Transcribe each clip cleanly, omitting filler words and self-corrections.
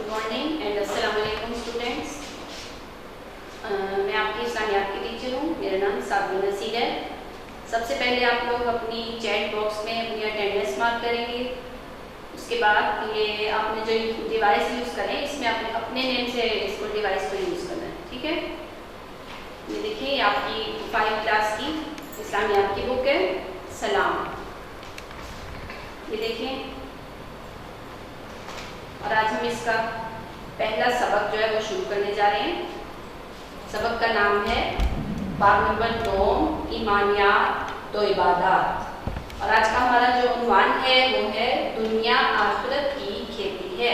Good morning and अस्सलाम वालेकुम students. मैं आपकी इस्लामियात की टीचर हूँ। मेरा नाम साबिया नसीर है। सबसे पहले आप लोग अपनी चैट बॉक्स में अपनी अटेंडेंस मार्क करेंगे। उसके बाद ये आपने जो डिवाइस यूज़ करें इसमें आपने अपने नेम से इसको डिवाइस को यूज़ करना है, ठीक है। ये देखिए आपकी 5 क्लास की इस्लामियात की बुक है सलाम, ये देखें। और आज हम इसका पहला सबक जो है वो शुरू करने जा रहे हैं। सबक का नाम है बाब नंबर 9 ईमानियात तो इबादत। और आज का हमारा जो उन्वान है वो है दुनिया आखिरत की खेती है।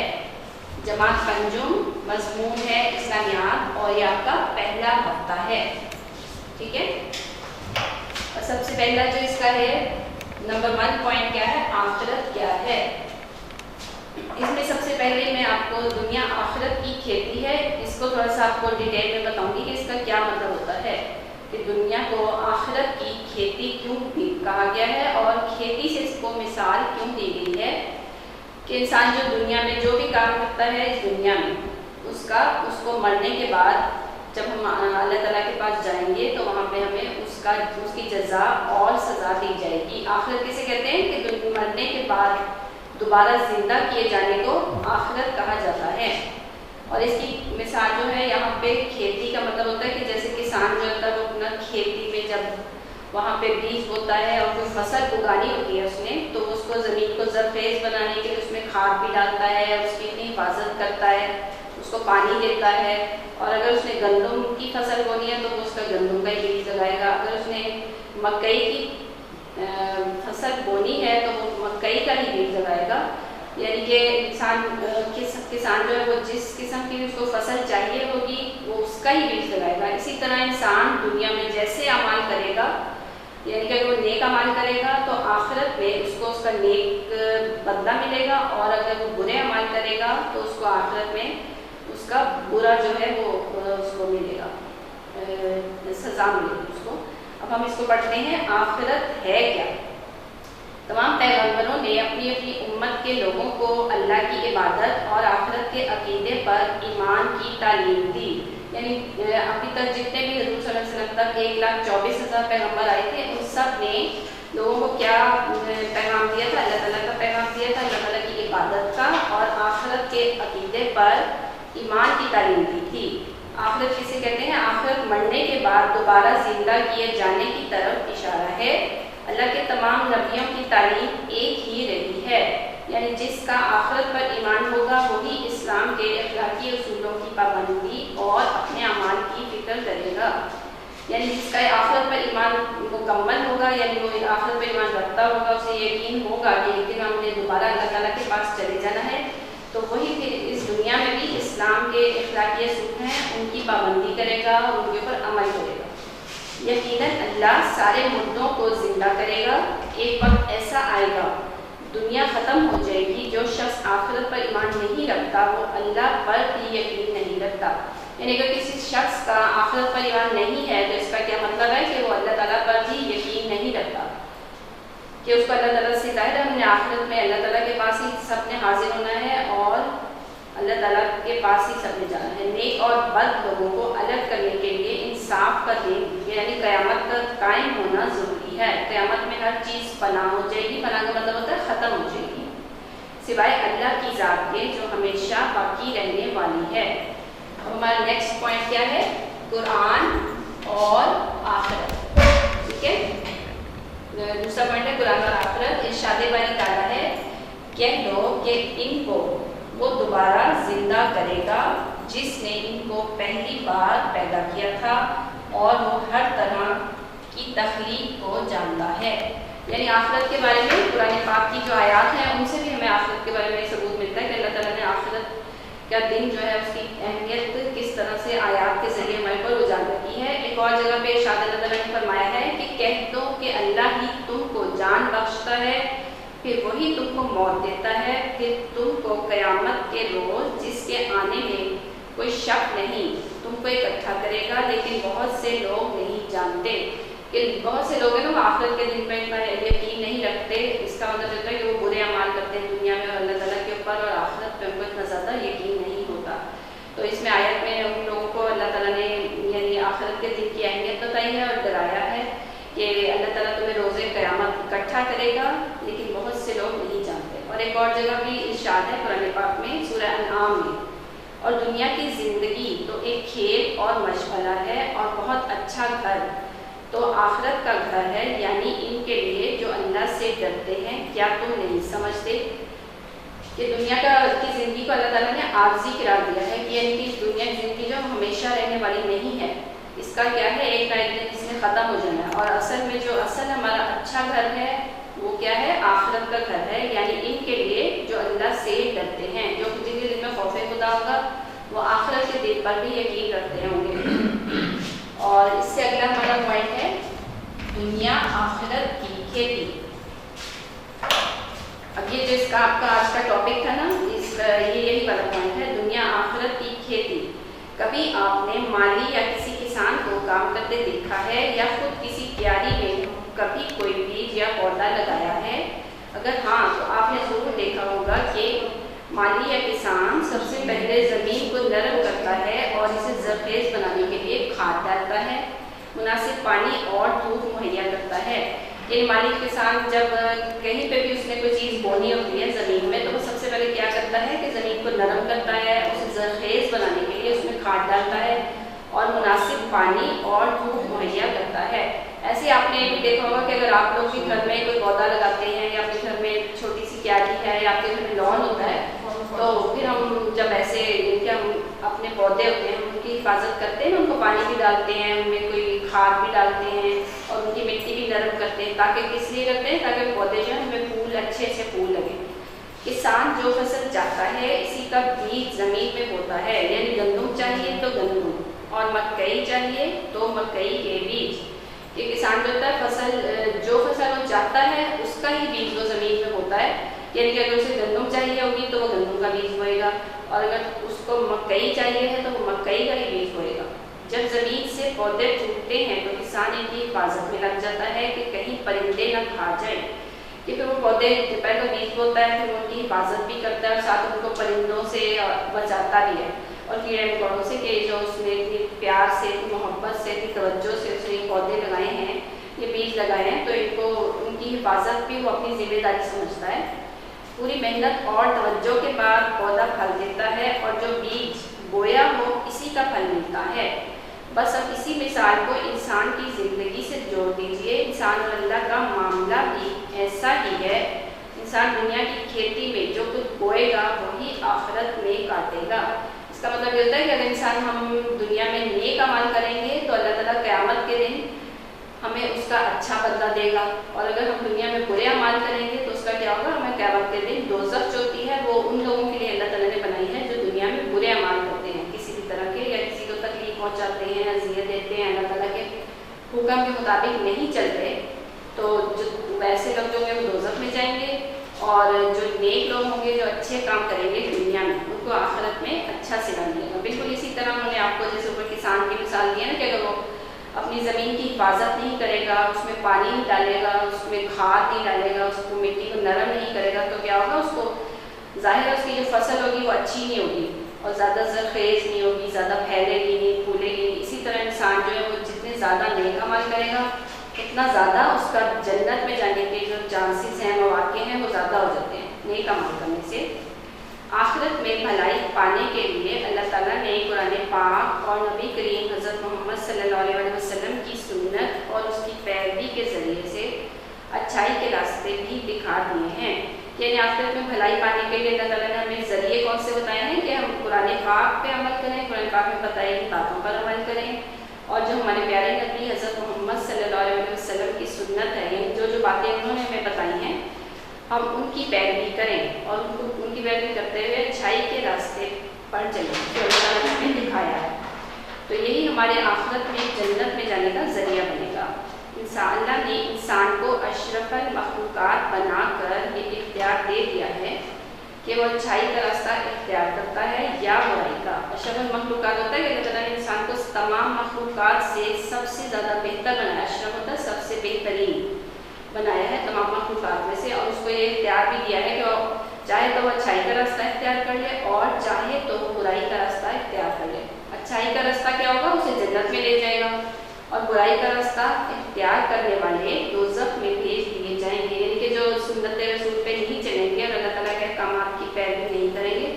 जमात पंजुम मज़मून है इस्लामियात और ये आपका पहला हफ्ता है, ठीक है। और सबसे पहला जो इसका है नंबर 1 पॉइंट क्या है, आखिरत क्या है। इसमें सबसे पहले मैं आपको दुनिया आखिरत की खेती है इसको थोड़ा सा आपको डिटेल में बताऊंगी कि इसका क्या मतलब होता है, कि दुनिया को आखिरत की खेती क्यों भी कहा गया है और खेती से इसको मिसाल क्यों दी गई है कि इंसान जो दुनिया में जो भी काम करता है इस दुनिया में उसको मरने के बाद जब हम अल्लाह ताला के पास जाएंगे तो वहाँ पे हमें उसकी जज़ा और सज़ा दी जाएगी। आखिरत किसे कहते हैं कि मरने के बाद दोबारा ज़िंदा किए जाने को आखिरत कहा जाता है। और इसकी मिसाल जो है यहाँ पे खेती का मतलब होता है कि जैसे किसान जो होता है वो अपना खेती में जब वहाँ पे बीज बोता है और कोई फसल उगानी होती है उसने, तो उसको ज़मीन को ज़रख़ेज़ बनाने के लिए उसमें खाद भी डालता है, उसकी इतनी हिफाजत करता है, उसको पानी देता है। और अगर उसने गंदम की फसल बोनी है तो वो उसका गंदम का ही बीज लगाएगा। अगर उसने मकई की फसल बोनी है तो वो मकई का ही बीज लगाएगा। यानी कि किसान जो है वो जिस किस्म की उसको फसल चाहिए होगी वो उसका ही बीज लगाएगा। इसी तरह इंसान दुनिया में जैसे अमाल करेगा, यानी कि अगर वो नेक अमाल करेगा तो आखिरत में उसको उसका नेक बदला मिलेगा, और अगर वो बुरे अमाल करेगा तो उसको आखिरत में उसका बुरा जो है वो उसको मिलेगा, सज़ा मिलेगी उसको। अब हम इसको पढ़ते हैं, आखिरत है क्या। तमाम पैगंबरों ने अपनी अपनी उम्मत के लोगों को अल्लाह की इबादत और आखिरत के अकीदे पर ईमान की तालीम दी। यानी अभी तक जितने भी हुज़ूर सल्लल्लाहु अलैहि वसल्लम तक 1,24,000 पैगंबर आए थे उन सब ने लोगों को क्या पैगाम दिया था, अल्लाह ताला का पैगाम दिया था, अल्लाह ताला की इबादत का और आखिरत के अकीदे पर ईमान की तालीम दी थी। आखिरत किसे कहते हैं, आखिरत मरने के बाद दोबारा जिंदा किए जाने की तरफ इशारा है। अल्लाह के तमाम नबियों की तालीम एक ही रही है, यानी जिसका आखिरत पर ईमान होगा वही इस्लाम के अखलाकी उसूलों की पाबंदी और अपने अमाल की फिक्र करेगा। यानी जिसका आखिरत पर ईमान मुकम्मल होगा, यानी वो आखिरत पर ईमान रखता होगा, उसे यकीन होगा कि एक दिन हमने दोबारा अल्लाह ताला के पास चले जाना है, तो वही फिर इस दुनिया में भी इस्लाम के अखलाकी उसूल हैं उनकी पाबंदी करेगा और उनके ऊपर अमल करेगा। यकीनन अल्लाह सारे मुर्दों को जिंदा करेगा। एक वक्त ऐसा आएगा दुनिया ख़त्म हो जाएगी, जो शख्स आखिरत पर ईमान नहीं रखता वो अल्लाह पर भी यकीन नहीं रखता। यानी अगर किसी शख्स का आखिरत पर ईमान नहीं है तो इसका क्या मतलब है कि वो अल्लाह ताला पर भी यकीन नहीं रखता, कि उसको अल्लाह ताला से ज़ाहिर है हमने आखिरत में अल्लाह ताला के पास ही सब ने हाजिर होना है और अल्लाह ताला के पास ही सब ने जाना है। नेक और बद लोगों को अलग करने के लिए इंसाफ का दिन यानी क़यामत का कायम होना ज़रूरी है। क़यामत में हर चीज़ फना हो जाएगी, फना का मतलब होता है ख़त्म हो जाएगी, सिवाय अल्लाह की ज़ात के जो हमेशा बाकी रहने वाली है। अब हमारा नेक्स्ट पॉइंट क्या है, कुरान और आखिरत, ठीक है। दूसरा पॉइंट है कुरान और आखिरत। इरशाद बारी ताला है, कह दो कि इनको वो दोबारा जिंदा करेगा जिसने इनको पहली बार पैदा किया था और वो हर तरह की तख्लीक को जानता है। यानी आखिरत के बारे में कुरान पाक की जो आयात हैं उनसे भी हमें आखिरत के बारे में सबूत मिलता है कि अल्लाह ताला ने आखिरत का दिन जो है उसकी अहमियत किस तरह से आयात के ज़रिए हमारे पर उजागर की है। एक और जगह पे इरशाद अल्लाह ताला ने फरमाया है कि कह दो कि अल्लाह ही तुमको जान बख्शता है, फिर वही तुमको मौत देता है, फिर तुमको क़यामत के रोज़ जिसके आने में कोई शक नहीं तुमको इकट्ठा करेगा, लेकिन बहुत से लोग नहीं जानते। कि बहुत से लोग हैं ना वो आखिरत के दिन पर इतना यकीन नहीं रखते। इसका मतलब होता है कि वो बुरे अमाल करते हैं दुनिया में और अल्लाह ताला के ऊपर, और आखिरत पे उनको इतना ज़्यादा यकीन नहीं تو اس میں آیت میں ان لوگوں کو اللہ تعالیٰ نے یعنی آخرت کے دن کی اہمیت بتائی ہے اور ڈرایا ہے کہ اللہ تعالیٰ تمہیں روزے قیامت اکٹھا کرے گا، لیکن بہت سے لوگ نہیں جانتے۔ اور ایک اور جگہ بھی ارشاد ہے قرآن پاک میں سورہ انعام میں، اور دنیا کی زندگی تو ایک کھیل اور مشغلہ ہے اور بہت اچھا گھر تو آخرت کا گھر ہے، یعنی ان کے لیے جو اللہ سے ڈرتے ہیں، کیا تم نہیں سمجھتے کہ دنیا کی زندگی کو اللہ تعالیٰ نے عارضی قرار دیا ہے کہ یعنی کہ دنیا کی زندگی جو ہمیشہ رہنے والی نہیں ہے، اس کا کیا ہے ایک نہ ایک دن اس نے ختم ہو جانا ہے، اور اصل میں جو ہمارا اچھا گھر ہے وہ کیا ہے، آخرت کا گھر ہے، یعنی ان کے لیے جو اللہ سے ڈرتے ہیں، جو جن کے دل میں خوف خدا ہوگا وہ آخرت کے دن پر بھی یقین رکھتے ہوں گے۔ اور اس سے اگلا ہمارا پوائنٹ ہے دنیا آخرت کی کھیتی۔ اب یہ جو اس کا آپ کا آج کا ٹاپک تھا نا، یہی والا پوائنٹ ہے، دنیا آخرت کی کھیتی۔ کبھی آپ نے مالی یا کسی کسان کو کام کرتے دیکھا ہے یا خود کسی کیاری میں کبھی کوئی بیج یا پودا لگایا ہے؟ اگر ہاں تو آپ نے ضرور دیکھا ہوگا کہ مالی یا کسان سب سے پہلے زمین کو نرم کرتا ہے اور اسے زرخیز بنانے کے لیے کھاد ڈالتا ہے، مناسب پانی اور دودھ مہیا کرتا ہے۔ یہ مالی کسان جب کہیں پہ بھی اس نے کوئی چیز بونی ہوتی ہے زمین میں، تو وہ سب سے پہلے کیا کرتا ہے کہ زمین کو نرم کرتا ہے، اسے زرخیز بنانے کے لیے اس میں کھاد ڈالتا ہے اور مناسب پانی اور دودھ مہیا کرتا ہے۔ ایسے آپ نے بھی دیکھا ہوگا کہ اگر آپ لوگ بھی گھر میں کوئی پودا لگاتے ہیں یا اپنے گھر میں چھوٹی سی کیاری ہے یا آپ کے گھر میں لان ہوتا ہے، تو پھر ہم جب ایسے ہم اپنے پودے ہوتے ہیں ان کی حفاظت کرتے ہیں، ان کو پانی بھی ڈالتے ہیں، ان میں کوئی کھاد بھی ڈالتے ہیں اور ان کی مٹی بھی نرم کرتے ہیں، تاکہ کس لیے کرتے ہیں، تاکہ پودے جو ہیں ان میں پھول اچھے پھول لگے۔ کسان جو فصل چاہتا ہے اسی کا بیج زمین میں ہوتا ہے، یعنی گندم چاہیے تو گندم اور مکئی چاہیے تو مکئی کے بیج۔ کہ کسان جو ہوتا ہے جو فصل وہ چاہتا ہے اس کا ہی بیج وہ زمین میں ہوتا ہے، یعنی کہ اگر اسے گندم چاہیے ہوگی تو وہ گندم کا بیج بوئے گا، اور اگر اس کو مکئی چاہیے ہے تو وہ مکئی کا ہی بیج بوئے گا۔ جب زمین سے پودے ٹوٹتے ہیں تو کسان ان کی حفاظت میں لگ جاتا ہے کہ کہیں پرندے نہ کھا جائیں، کہ پھر وہ پودے پہلے بیج بوتا ہے، پھر ان کی حفاظت بھی کرتا ہے اور ساتھ ان کو پرندوں سے بچاتا بھی ہے اور کیڑے مکوڑوں سے، کہ جو اس نے اتنی پیار سے، اتنی محبت سے، اتنی توجہ سے اس نے یہ پودے لگائے ہیں، یہ بیج لگائے ہیں، تو ان کو ان کی حفاظت بھی وہ اپنی ذمہ داری سمجھتا ہے۔ پوری محنت اور توجہ کے بعد پودا پھل دیتا ہے اور جو بیج بویا ہو اسی کا پھل ملتا ہے۔ بس اب اسی مثال کو انسان کی زندگی سے جوڑ دیجئے، انسان اور اللہ کا معاملہ بھی ایسا ہی ہے۔ انسان دنیا کی کھیتی میں جو کچھ بوئے گا وہی آخرت میں کاٹے گا۔ اس کا مطلب یہ ہوتا ہے کہ اگر انسان ہم دنیا میں نیک عمل کریں گے تو اللہ تعالیٰ قیامت کے دن ہمیں اس کا اچھا بدلہ دے گا، اور اگر ہم دنیا میں برے اعمال کریں گے تو اس کا کیا ہوگا، ہمیں قیامت کے دن دوزخ جو ہوتی ہے وہ ان لوگوں کے لیے اللہ تعالیٰ نے بنائی ہے جو دنیا میں برے اعمال کرتے ہیں، کسی بھی طرح کے، یا کسی کو تکلیف پہنچاتے ہیں، اذیت دیتے ہیں، اللہ تعالیٰ کے حکم کے مطابق نہیں چلتے، تو جو ویسے لوگ جو ہیں وہ دوزخ میں جائیں گے، اور جو نیک لوگ ہوں گے جو اچھے کام کریں گے دنیا میں ان کو آخرت میں اچھا صلہ ملے گا۔ بالکل اسی طرح انہوں نے آپ کو جیسے اوپر کسان کی مثال دی ہے نا، کہ اگر وہ اپنی زمین کی حفاظت نہیں کرے گا، اس میں پانی نہیں ڈالے گا، اس میں کھاد نہیں ڈالے گا، اس کو مٹی کو نرم نہیں کرے گا، تو کیا ہوگا، اس کو ظاہر ہے اس کی جو فصل ہوگی وہ اچھی نہیں ہوگی اور زیادہ زرخیز نہیں ہوگی، زیادہ پھیلے گی نہیں، پھولے گی نہیں۔ اسی طرح انسان جو ہے وہ جتنے زیادہ نیک عمل کرے گا اتنا زیادہ اس کا جنت میں جانے کے جو چانسز ہیں، مواقع ہیں، وہ زیادہ ہو جاتے ہیں نیک عمل کرنے سے۔ آخرت میں بھلائی پانے کے لیے اللہ تعالیٰ نے قرآن پاک اور نبی کریم حضرت محمد صلی اللہ علیہ وسلم کی سنت اور اس کی پیروی کے ذریعے سے اچھائی کے راستے بھی دکھا دیے ہیں۔ یعنی آخرت میں بھلائی پانے کے لیے اللہ تعالیٰ نے ہمیں ذریعے کون سے بتائے ہیں کہ ہم قرآن پاک پہ عمل کریں، قرآن پاک میں بتائی گئی باتوں پر عمل کریں، اور جو ہمارے پیارے نبی حضرت محمد صلی اللہ علیہ وسلم کی سنت ہے، یعنی جو باتیں انہوں نے ہمیں بتائی ہیں ہم ان کی پیروی کریں اور ان کی پیروی کرتے ہوئے اچھائی کے راستے پر چلیں جو اللہ تعالیٰ نے ہمیں دکھایا ہے، تو یہی ہمارے آخرت میں جنت میں جانے کا ذریعہ بنے گا۔ اللہ نے انسان کو اشرف المخلوقات بنا کر یہ اختیار دے دیا ہے کہ وہ اچھائی کا راستہ اختیار کرتا ہے یا برائی کا۔ اشرف المخلوقات ہوتا ہے کہ اللہ تعالیٰ نے انسان کو تمام مخلوقات سے سب سے زیادہ بہتر بنایا، اشرف ہوتا ہے سب سے بہترین بنایا ہے تمام مخلوقات میں سے، اور اس کو یہ اختیار بھی دیا ہے کہ وہ चाहे तो वो अच्छाई का रास्ता इख्तियार कर ले और चाहे तो वो बुराई का रास्ता इख्तियार कर ले। अच्छाई का रास्ता क्या होगा, उसे जन्नत में ले जाएगा, और बुराई का रास्ता इख्तियार करने वाले दोज़ख में भेज दिए जाएंगे। यानी कि जो सुन्नत रसूल पे नहीं चलेंगे और अल्लाह ताला के अहकामात की पैरवी नहीं करेंगे,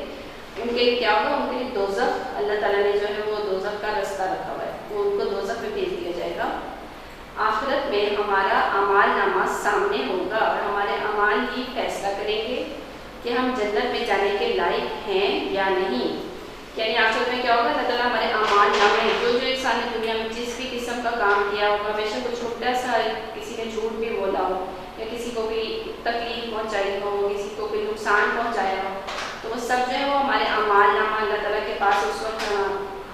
उनके लिए क्या होगा, उनके लिए दोज़ख, अल्लाह ताला ने जो है वो दोज़ख का रास्ता रखा हुआ है, वो उनको दोज़ख में भेज दिया जाएगा। आखिरत में हमारा अमाल नामा सामने होगा और हमारे अमाल ही फैसला करेंगे कि हम जन्नत में जाने के लायक हैं या नहीं। यानी आखिरत में क्या होगा, अल्लाह ताला हमारे अमाल नामे, जो जो इंसान ने दुनिया में जिस भी किस्म का काम किया होगा, हमेशा कुछ छोटा सा किसी ने झूठ भी बोला हो या किसी को भी तकलीफ पहुंचाई हो, किसी को भी नुकसान पहुंचाया हो, तो वो सब जो है वो हमारे अमाल नामा अल्लाह ताला के पास उस वक्त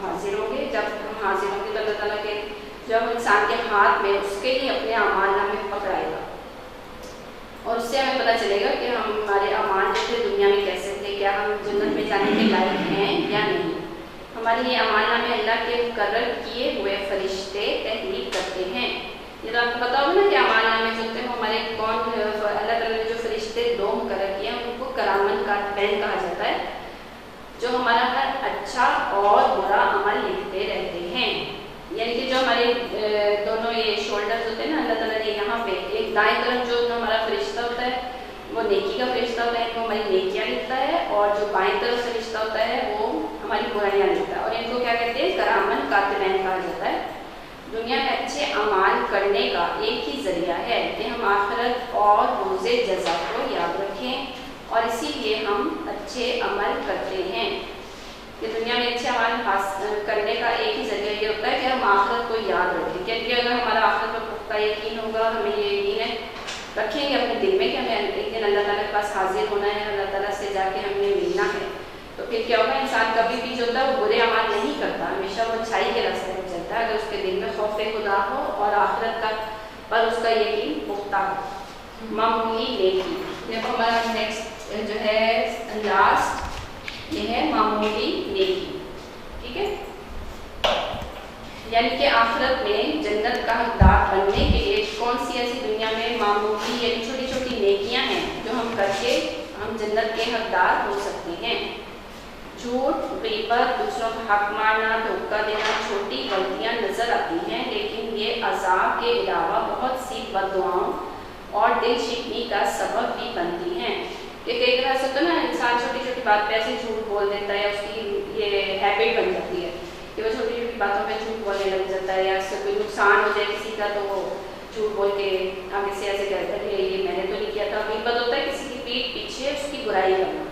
हाजिर होंगे। जब हम हाजिर होंगे तो अल्लाह ताला के जब इंसान के हाथ में उसके लिए अपने अमाल नामे पकड़ाएगा और उससे हमें पता चलेगा कि हम हमारे अमाल जो थे दुनिया में कैसे थे, क्या हम जन्नत में जाने के लायक हैं या नहीं। हमारे ये अमाल नामे अल्लाह के मुकर्रर किए हुए फरिश्ते तहरीर करते हैं। ये तो आपको पता होगा ना कि अमाल नामे जो होते हैं हमारे कौन, अल्लाह ताला ने जो फरिश्ते दो मुकर्रर किए हैं उनको करामन कातिबैन कहा जाता है, जो हमारा हर अच्छा और बुरा अमल लिखते रहते हैं। यानी कि जो हमारे दोनों ये शोल्डर्स होते हैं ना, अल्लाह ताला ने यहाँ पे एक दाएं तरफ जो हमारा फरिश्ता होता है वो नेकी का फरिश्ता होता है, इनको हमारी नेकियाँ लिखता है, और जो बाएं तरफ फरिश्ता होता है वो हमारी बुराइयाँ लिखता है, और इनको क्या कहते हैं, करामन कातिबैन कहा जाता है। दुनिया में अच्छे अमाल करने का एक ही ज़रिया है कि हम आखिरत और रोज़े जज़ा को याद रखें, और इसीलिए हम अच्छे अमल करते हैं। कि दुनिया में अच्छे अमाल करने का एक ही ज़रिया ये होता है कि हम आखिरत को याद रखें, क्योंकि अगर हमारा आखिरत पर पुख्ता यकीन होगा, हमें ये यकीन है, रखेंगे अपने दिल में कि हमें एक दिन अल्लाह ताला के पास हाजिर होना है, अल्लाह ताला से जाके हमें मिलना है, तो फिर क्या होगा, इंसान कभी भी जो होता है वो बुरे अमाल नहीं करता, हमेशा वो अच्छाई के रास्ते में चलता है, अगर उसके दिल में खौफ खुदा हो और आखिरत का पर उसका यकीन पुख्ता हो। मामूली नेकी, देखो हमारा नेक्स्ट जो है लास्ट ये है मामूली नेकी, ठीक है। यानी कि आखिरत में जन्नत का हकदार बनने के लिए कौन सी ऐसी दुनिया में मामूली यानी छोटी छोटी नेकियां हैं जो हम करके हम जन्नत के हकदार हो सकते हैं। झूठ, गीबत, दूसरों का हक मारना, धोखा देना छोटी गलतियां नजर आती हैं, लेकिन ये अजाब के अलावा बहुत सी बददुआओं और दिल शिकनी का सबब भी बनती हैं। कि कई तरह से तो ना इंसान छोटी छोटी बात पे ऐसे झूठ बोल देता है, उसकी ये हैबिट बन जाती है कि वो छोटी छोटी बातों पे झूठ बोलने लग जाता है, या उससे कोई नुकसान हो जाए किसी का तो वो झूठ बोल के आगे से ऐसे कहता है ये मैंने तो नहीं किया था। गीबत होता है किसी की पीठ पीछे उसकी बुराई करना,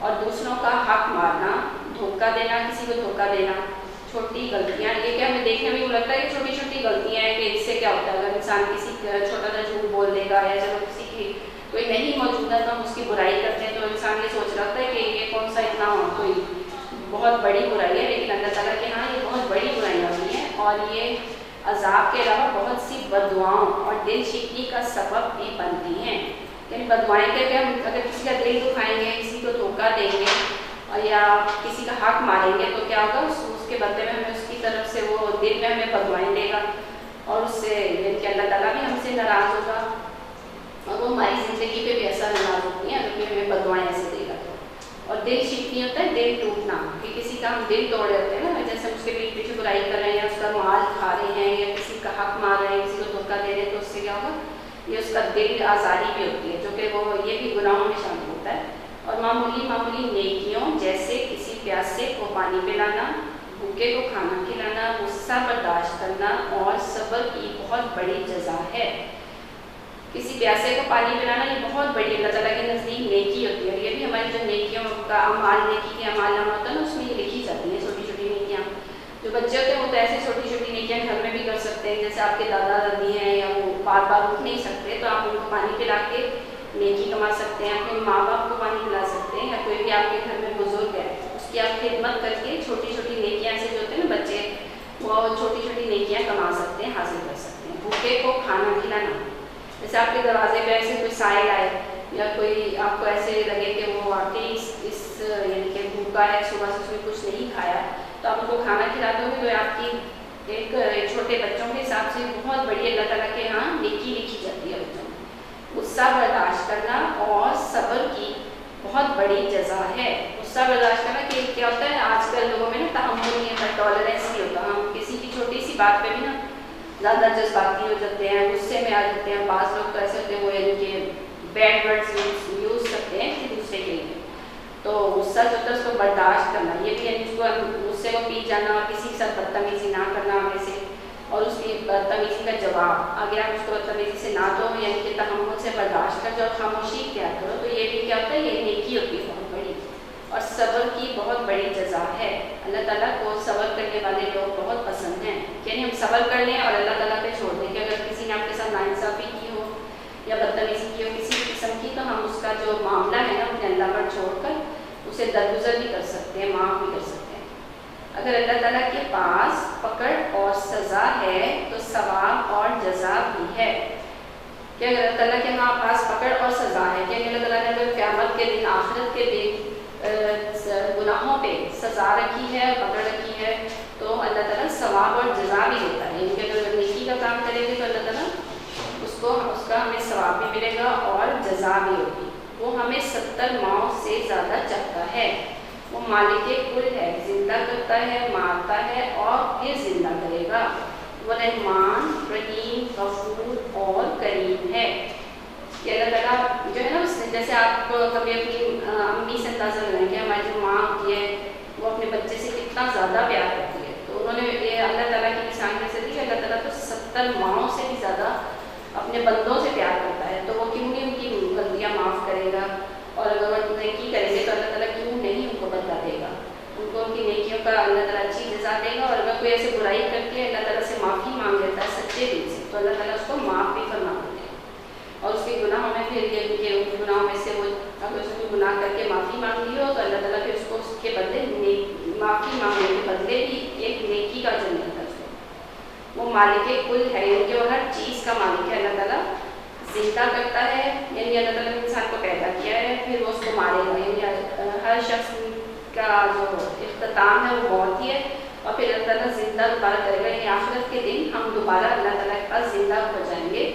और दूसरों का हक मारना, धोखा देना, किसी को धोखा देना, छोटी गलतियाँ, ये क्या हमें देखने में लगता है कि छोटी छोटी गलतियाँ हैं कि इससे क्या होता है, अगर इंसान किसी छोटा सा झूठ बोल देगा या चलो किसी की कोई नहीं मौजूद है तो हम उसकी बुराई करते हैं, तो इंसान ये सोच रखता है कि ये कौन सा इतना कोई बहुत बड़ी बुराई है, लेकिन अल्लाह ताला के यहाँ ये बहुत बड़ी बुराइयाँ हुई हैं, और ये अजाब के अलावा बहुत सी बददुआओं और दिल शिकनी का सबब भी बनती हैं। यानी बददुआएँ क्या क्या, अगर किसी का दिल दुखाएंगे, किसी को धोखा देंगे और या किसी का हक मारेंगे तो क्या होगा, उसके बदले में हमें उसकी तरफ से वो दिल में हमें बददुआएँ देगा, और उससे यानी कि अल्लाह ताला भी हमसे नाराज़ होगा, और वो हमारी ज़िंदगी पे भी असर नाराज़ होती है अगर कोई हमें बददुआएँ ऐसे देगा तो। और दिल शिकनी होता है दिल टूटना, कि किसी का हम दिल तोड़ देते हैं ना, जैसे उसके पीठ पीछे बुराई कर रहे हैं या उसका माल खा रहे हैं या किसी का हक मार रहे हैं, किसी को धोखा दे रहे हैं, तो उससे क्या होगा, ये उसका दिल आज़ारी भी होती है, जो कि वो ये भी गुनाहों में शामिल होता है। और मामूली मामूली नेकियों जैसे किसी प्यासे को पानी पिलाना, भूखे को खाना खिलाना, गुस्सा बर्दाश्त करना और सब्र की बहुत बड़ी जज़ा है। किसी प्यासे को पानी पिलाना ये बहुत बड़ी अल्लाह ताला के नज़दीक नेकी होती है, और ये भी हमारी जो नेकियों का अमाल, नेकी के अमाल नामा होता है ना, उसमें ये लिखी जाती हैं छोटी छोटी नेकियाँ। जो बच्चे होते हैं वो तो ऐसे छोटी छोटी नेकियाँ घर में भी कर सकते हैं, जैसे आपके दादा दादी हैं या वो बार बार उठ नहीं सकते तो आप उनको पानी पिला के नेकी कमा सकते हैं, अपने माँ बाप को पानी पिला सकते हैं, या कोई भी आपके घर में बुजुर्ग है उसकी आप खिदमत करके छोटी छोटी नेकियाँ से जो होते हैं ना बच्चे, वो छोटी छोटी नेकियाँ कमा सकते हैं, हासिल कर सकते हैं। भूखे को खाना खिलाना, जैसे आपके दरवाजे पे ऐसे कोई साइल आए या कोई आपको ऐसे लगे कि वो वाकई इस यानी कि भूखा है, सुबह से उसने कुछ नहीं खाया, तो आप उनको खाना खिलाते होंगे, तो आपकी एक छोटे बच्चों के हिसाब से बहुत बड़ी अल्लाह ताला के यहाँ नेकी लिखी जाती है बच्चों में। गुस्सा बर्दाश्त करना और सब्र की بہت بڑی جزا ہے۔ غصہ برداشت کرنا کہ کیا ہوتا ہے آج کل لوگوں میں نا تحمل نہیں ہوتا، ٹالرنس نہیں ہوتا، ہم کسی کی چھوٹی سی بات پہ بھی نا زیادہ جذباتی ہو جاتے ہیں، غصے میں آ جاتے ہیں۔ بعض لوگ تو ایسے ہوتے ہیں وہ یعنی کہ بیڈ ورڈز یوز کرتے ہیں کسی دوسرے کے لیے، تو غصہ جو ہوتا ہے اس کو برداشت کرنا، یہ بھی یعنی اس کو غصے کو پی جانا اور کسی کے ساتھ بدتمیزی نہ کرنا آگے سے، اور اس کی بدتمیزی کا جواب آگے آپ اس کو بدتمیزی سے نہ دو، یعنی کہ تحمل سے برداشت کر جو خاموشی اختیار کرو، تو یہ بھی کیا ہوتا ہے، یہ نیکی ہوتی ہے بہت بڑی، اور صبر کی بہت بڑی جزا ہے۔ اللہ تعالیٰ کو صبر کرنے والے لوگ بہت پسند ہیں، یعنی ہم صبر کر لیں اور اللہ تعالیٰ پہ چھوڑ دیں کہ اگر کسی نے آپ کے ساتھ ناانصافی کی ہو یا بدتمیزی کی ہو کسی قسم کی، تو ہم اس کا جو معاملہ ہے نا اپنے اللہ پر چھوڑ کر اسے درگزر بھی کر سکتے ہیں، معاف بھی کر سکتے ہیں۔ اگر اللہ تعالیٰ کے پاس پکڑ اور سزا ہے تو ثواب اور جزا بھی ہے، کہ اگر اللہ تعالیٰ کے پاس پکڑ اور سزا ہے کہ اللہ تعالیٰ نے اگر قیامت کے دن آخرت کے دن گناہوں پہ سزا رکھی ہے، پکڑ رکھی ہے، تو اللہ تعالیٰ ثواب اور جزا بھی دیتا ہے، یعنی کہ اگر نیکی کا کام کریں گے تو اللہ تعالیٰ اس کا ہمیں ثواب بھی ملے گا اور جزا بھی ہوگی۔ وہ ہمیں 70 ماؤں سے زیادہ چاہتا ہے، وہ مالک کل ہے، زندہ کرتا ہے، مارتا ہے اور پھر زندہ کرے گا، وہ رحمان، رحیم، غفور اور کریم ہے۔ کہ اللہ تعالیٰ جو ہے نا اس نے جیسے آپ کو کبھی اپنی امی سے اندازہ لگائیں کہ ہماری جو ماں ہوتی ہے وہ اپنے بچے سے کتنا زیادہ پیار کرتی ہے، تو انہوں نے یہ اللہ تعالیٰ کی مثال میں سے دی کہ اللہ تعالیٰ تو 70 ماؤں سے بھی زیادہ اپنے بندوں سے پیار کرتا ہے، تو وہ کیوں نہیں ان کی غلطیاں معاف کرے گا، اور اگر وہ نیکی کریں گے تو اللہ تعالیٰ کیوں نہیں ان کو بدلا دے گا، ان کو ان کی نیکیوں کا اللہ تعالیٰ اچھی جزا دے گا۔ اور اگر کوئی ایسے برائی کر کے اللہ تعالیٰ سے معافی مانگ لیتا ہے سچے دل سے، تو اللہ تعالیٰ اس کو معاف بھی فرما دیتے ہیں، اور اس کے گناہوں میں پھر یہ کہ ان گناہوں میں سے وہ اگر اس کو گناہ کر کے معافی مانگ لی ہو تو اللہ تعالیٰ پھر اس کو اس کے بدلے معافی مانگنے کے بدلے بھی ایک نیکی کا اجر ملتا ہے اس کو۔ وہ مالک کل ہے، یعنی کہ وہ ہر چیز کا مالک ہے۔ اللہ تعالیٰ زندہ کرتا ہے، یعنی اللہ تعالیٰ نے انسان کو پیدا کیا ہے، پھر وہ اس کو مارے گا، یعنی ہر شخص کا جو اختتام ہے وہ موت ہی ہے، اور پھر اللہ تعالیٰ زندہ دوبارہ کرے گا، یعنی آخرت کے دن ہم دوبارہ اللہ تعالیٰ کے پاس زندہ ہو جائیں گے۔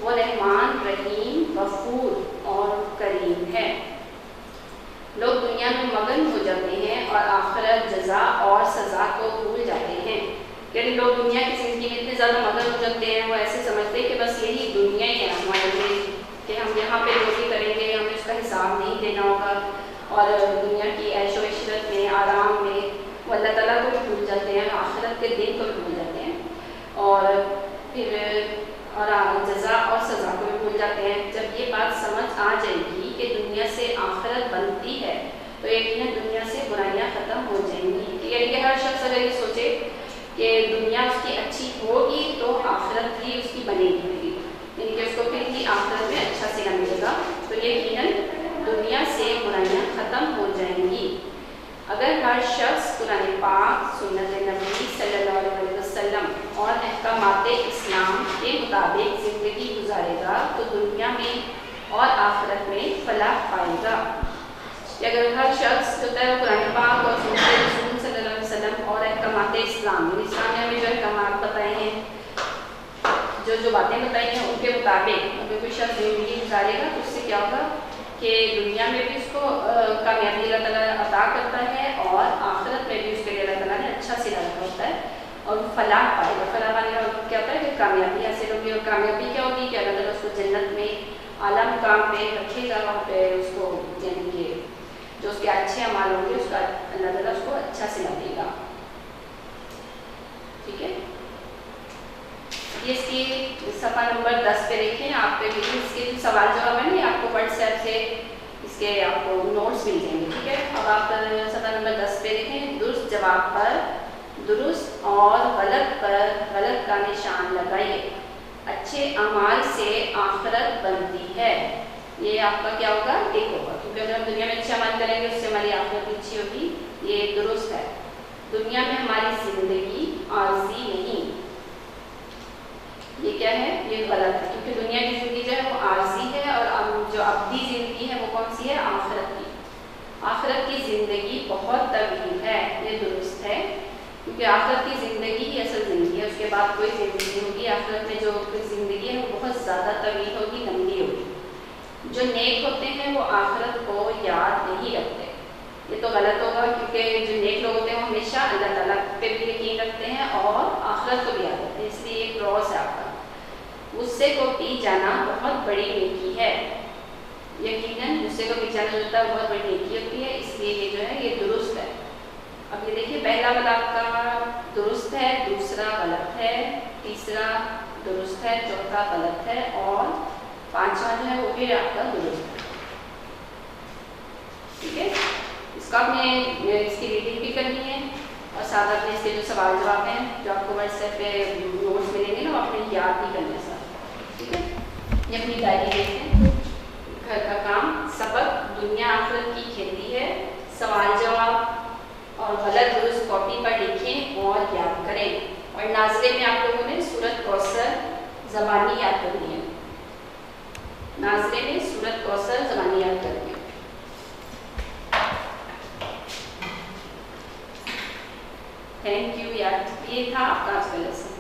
وہ رحمان، رحیم، غفور اور کریم ہے۔ لوگ دنیا میں مگن ہو جاتے ہیں اور آخرت، جزا اور سزا کو بھول جاتے ہیں، یعنی لوگ دنیا کی زندگی میں اتنے زیادہ مگن ہو جاتے ہیں، وہ ایسے سمجھتے ہیں کہ بس یہی دنیا ہی ہے ہمارے لیے، کہ ہم یہاں پہ جو بھی کریں گے ہمیں اس کا حساب نہیں دینا ہوگا، اور دنیا کی عیش و عشرت میں، آرام میں وہ اللہ تعالیٰ کو بھی بھول جاتے ہیں، آخرت کے دن کو بھی بھول جاتے ہیں، اور پھر جزا اور سزا کو بھی بھول جاتے ہیں۔ جب یہ بات سمجھ آ جائے گی کہ دنیا سے آخرت بنتی ہے تو یقیناً دنیا سے برائیاں ختم ہو جائیں گی، یعنی کہ ہر شخص اگر یہ سوچے کہ دنیا اس کی اچھی ہوگی تو آخرت بھی اس کی بنے گی، یعنی کہ اس کو پھر بھی آخرت میں اچھا صلہ ملے گا، تو یقیناً دنیا سے برائیاں ختم ہو جائیں گی۔ اگر ہر شخص قرآن پاک، سنت نبی صلی اللہ علیہ وسلم اور احکامات اسلام کے مطابق زندگی گزارے گا تو دنیا میں اور آخرت میں فلاح پائے گا۔ اگر ہر شخص جو ہے قرآن پاک اور سنت رسول صلی اللہ علیہ وسلم اور احکامات اسلام نے ہمیں جو احکامات بتائے ہیں، جو باتیں بتائی ہیں ان کے مطابق اگر کوئی شخص زندگی گزارے گا تو اس سے کیا ہوگا کہ دنیا میں بھی اس کو کامیابی اللہ تعالیٰ عطا کرتا ہے، اور آخرت میں بھی اس کے لیے اللہ تعالیٰ نے اچھا صلہ رکھا ہوتا ہے، اور فلاح پائے گا۔ فلاح پانے کا کیا ہوتا ہے کہ کامیابی حاصل ہوگی، اور کامیابی کیا ہوگی کہ اللہ تعالیٰ اس کو جنت میں اعلیٰ مقام پہ رکھے گا، وہاں پہ اس کو یعنی کہ جو اس کے اچھے اعمال ہوں گے اس کا اللہ تعالیٰ اس کو اچھا صلہ دے گا۔ ٹھیک ہے، یہ اس کی صفحہ نمبر 10 پہ دیکھیں، آپ پہ بھی اس کے سوال جواب ہے نا، آپ کو واٹس ایپ سے اس کے آپ کو نوٹس مل جائیں گے۔ ٹھیک ہے، اب آپ صفحہ نمبر 10 پہ دیکھیں، درست جواب پر درست اور غلط پر غلط کا نشان لگائیے، اچھے اعمال سے آخرت بنتی ہے۔ یہ آپ کا کیا ہوگا، ایک ہوگا، کیونکہ اگر ہم دنیا میں اچھے عمل کریں گے اس سے ہماری آخرت بھی اچھی ہوگی، یہ درست ہے۔ دنیا میں ہماری زندگی عارضی نہیں، یہ کیا ہے، یہ غلط ہے، کیونکہ دنیا کی زندگی جو ہے وہ عارضی ہے، اور جو ابدی زندگی ہے وہ کون سی ہے، آخرت کی۔ آخرت کی زندگی بہت طویل ہے، یہ درست ہے، کیونکہ آخرت کی زندگی ہی اصل زندگی ہے، اس کے بعد کوئی زندگی ہوگی، آخرت میں جو زندگی ہے وہ بہت زیادہ طویل ہوگی، لمبی ہوگی۔ जो नेक होते हैं वो आखिरत को याद नहीं रखते। ये तो गलत होगा, क्योंकि जो नेक लोग होते हैं वो हमेशा अल्लाह ताला पे भी यकीन रखते हैं और आखिरत को भी याद रखते हैं। इसलिए एक क्रॉस है आपका। गुस्से को पी जाना बहुत बड़ी नेकी है। यकीनन गुस्से को पी जाना जो होता है बहुत बड़ी नेकी होती है, इसलिए ये जो है ये दुरुस्त है। अब ये देखिए, पहला वाला आपका दुरुस्त है, दूसरा गलत है, तीसरा दुरुस्त है, चौथा गलत है और पांचवा जो है वो भी आपका दुरुस्त है। ठीक है, इसका आपने इसकी रीडिंग भी करनी है और साथ अपने इसके जो सवाल जवाब हैं जो आपको व्हाट्सएप पे नोट्स मिलेंगे ना, वो आपने याद भी करना है साथ। ठीक है, ये अपनी डायरी देखते हैं। घर का काम, सबक दुनिया आखिरत की खेती है। सवाल जवाब और गलत दुरुस्त कॉपी पर लिखें और याद करें। और नाज़िले में आप लोगों ने सूरत कौसर ज़बानी याद करनी है। नाज़िले में सूरत कौसर ज़बानी याद करनी है। थैंक यू यार, ये था आपका आज का लेसन।